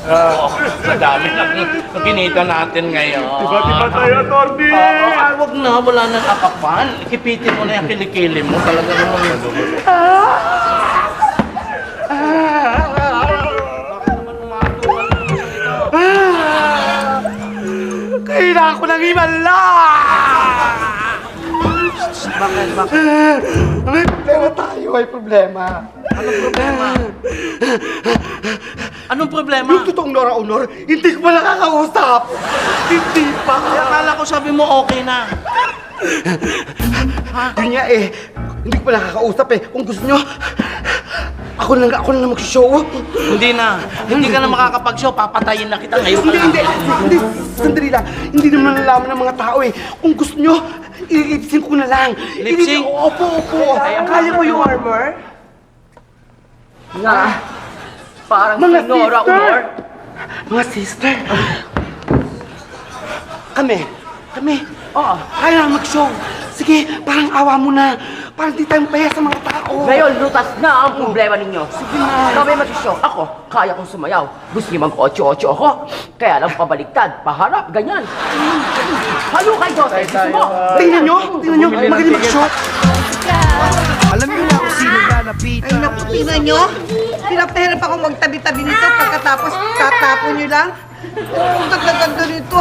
Madami na kinita natin ngayon. Diba tayo, Atty.? Wag na, wala nang akapan. Ipitin mo na yung kilikili mo. Talaga naman yun. Kailangan ko ng himala! Bakit? May problema tayo, may problema. Anong problema? Anong problema? Yung totoong Nora Honor, hindi ko pa nakakausap. Hindi pa. Kaya akala ko sabi mo okay na. Yun nga eh, hindi ko pa nakakausap eh. Kung gusto nyo, ako na mag-show. Hindi na. Hindi ka na makakapag-show. Papatayin na kita ngayon. Hindi. Sandali lang. Hindi naman nalaman ng mga tao eh. Kung gusto nyo, ilipsing ko na lang. Lip-sync? Opo. Kaya mo yung armor? Na, parang Mga si Nora sister! Honor. Mga sister. Kami. Oo. Kaya na mag-show. Sige, parang awa mo na. Parang di tayong paya sa mga tao. Ngayon, lutas na ang problema ninyo. Sige na. Ikaw may mag-show. Ako, kaya kong sumayaw. Gusto niyo mag-8-8 ako. Kaya lang pabaliktad, paharap, ganyan. Halo kayo, Joseph. Gusto mo? Tingnan nyo. Magaling mag-show. Alam niyo na kung sino lalapitan. Ay, naku, tingnan nyo. Pinapahirap ako magtabi-tabi nito pagkatapos tatapon nyo lang. Ang ganda-ganda nito.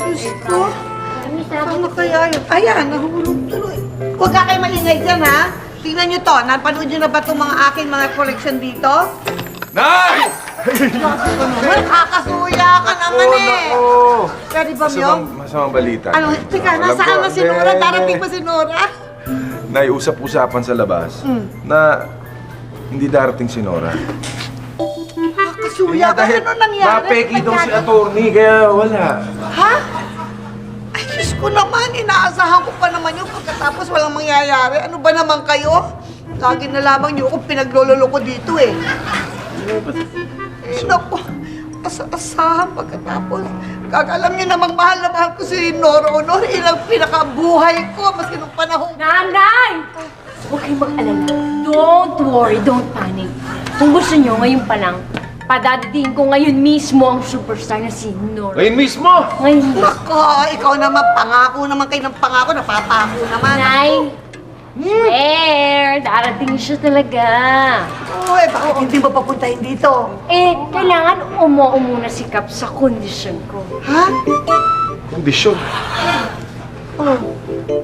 Diyos ko. Ano kaya yun? Ayan, nahulog tuloy. Huwag ka kayo maingay dyan, ha? Tingnan nyo to. Napanood nyo na ba itong mga aking mga collection dito? Nice! Nakakasuya ka naman eh. Pwede ba, Myong? Masamang balita. Ano, teka, nasaan na si Nora? Darating ba si Nora? Naiusap-usapan sa labas na hindi darating si Nora. Nakakasuya ka. Ano nangyari? Napeki daw si attorney, kaya wala. Ha? Ay, Diyos ko naman, inaasahan ko pa naman yun pagkatapos walang mangyayari. Ano ba naman kayo? Lagi na lamang niyo ako pinaglololo ko dito eh. Naku, asa-asahan pagkatapos. Alam niyo namang mahal na mahal ko si Nora Honor. Ilang pinakabuhay ko, maski nung panahon. Nanay! Huwag kayong mag-alala. Don't worry, don't panic. Kung gusto nyo, ngayon pa lang, padadating ko ngayon mismo ang superstar na si Nora. Ngayon mismo! Ngayon mismo. Nako, ikaw naman, pangako naman kayo ng pangako, napapako naman. Nay! Swear! Darating siya talaga. Oh, bakit hindi mo papuntahin dito? Kailangan muna si Kap sa kondisyon ko. Ha? Kondisyon.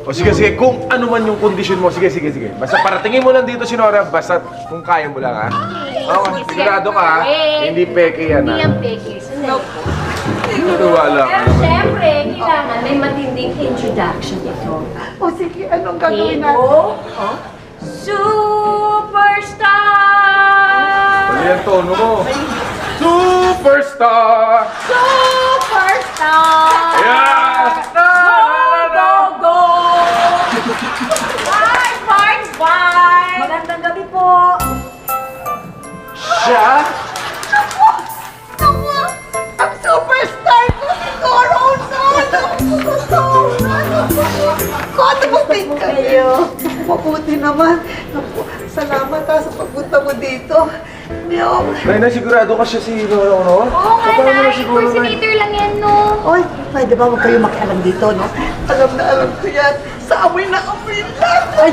O sige, kung ano man yung kondisyon mo, sige. Basta paratingin mo lang dito si Nora, basta kung kaya mo lang, ha? Oo, sigurado ka, ha? Hindi peke yan, Hindi ha? yan peke. Tiwala ka Pero naman. syempre, kailangan may matinding introduction ito. O sige, anong gagawin natin? Ito, Superstar! Ano yung tono mo? Superstar! Superstar! Yes! Go! Bye! Magandang gabi po! Siya? Naku! Ang superstar ko si Nora Honor! Kote mo din kayo! Mabuti naman. Naku, salamat ha sa pagpunta mo dito. Myong. Nay, sigurado ka siya si Nora Honor? Oo nga, Nay. Impersonator lang yan, no? Oy, pwede ba huwag kayo makialam dito, no? Alam na alam ko yan. Sa amoy na amoy lang. Ay,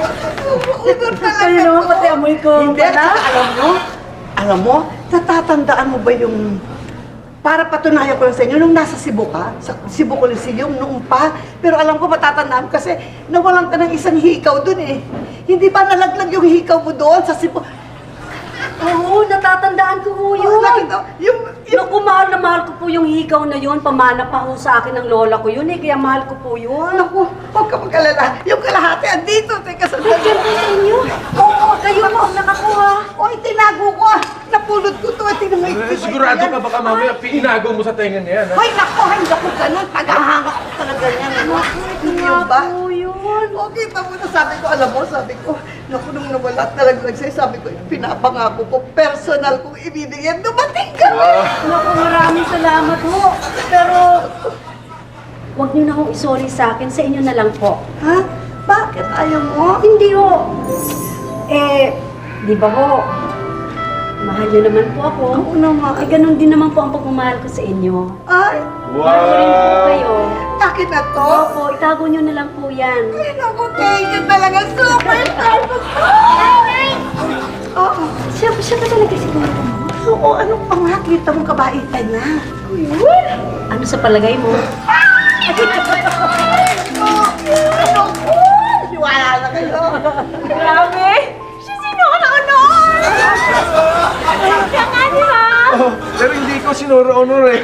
Honor talaga. Kayo naman pati amoy ko. Hindi, at saka alam mo, natatandaan mo ba yung para patunayan ko lang sa inyo, nung nasa Cebu ka, sa Cebu Coliseum, noong pa, pero alam ko matatandaan kasi nawalan ka ng isang hikaw dun eh. Hindi ba nalaglag yung hikaw mo doon sa Cebu? Oo, natatandaan ko po yun. Nakita, yung Naku, mahal na mahal ko po yung hikaw na yun. Pamana pa ho sa akin ng lola ko yun eh, kaya mahal ko po yun. naku, huwag ka mag-alala. Yung kalahati, andito, teka sa Nandiyan po sa inyo. Oo, kayo po ang nakakuha. Oy, tinago ko ah. Napulot ko to. Tingnan mo. Sigurado ka baka mamaya pinago mo sa tenga niya yan, ha? Hoy, naku, hindi ako ganun. Tagahanga ko talaga yan. Yung ba? Po yun. Okay, tapos sabi ko, alam mo, sabi ko, naku, nung nawala at nalaglag sa'yo, sabi ko, pinapangako ko, personal kong ibibigyan, dumating ka! Naku, maraming salamat ho. Pero, huwag niyo na akong isorry sa akin. Sa inyo na lang po. Ha? Bakit ayaw mo? Hindi ho. Di ba ho, Mahal niyo naman po ako. Oo naman. Eh, ganun din naman po ang pagmamahal ko sa inyo. Ay, Mahal ko rin po kayo. akin na to. Opo, itago niyo na lang po yan. Ay, naku, thank you talaga. Super star mo. Oo. Siya ba talaga siguro mo? Oo, anong pangakita mong kabaitan niya? Ano sa palagay mo? Wala na kayo. Grabe! Siya sino ka na honor! Siya nga, di ba? Oh, pero hindi ko sinuro-honor eh.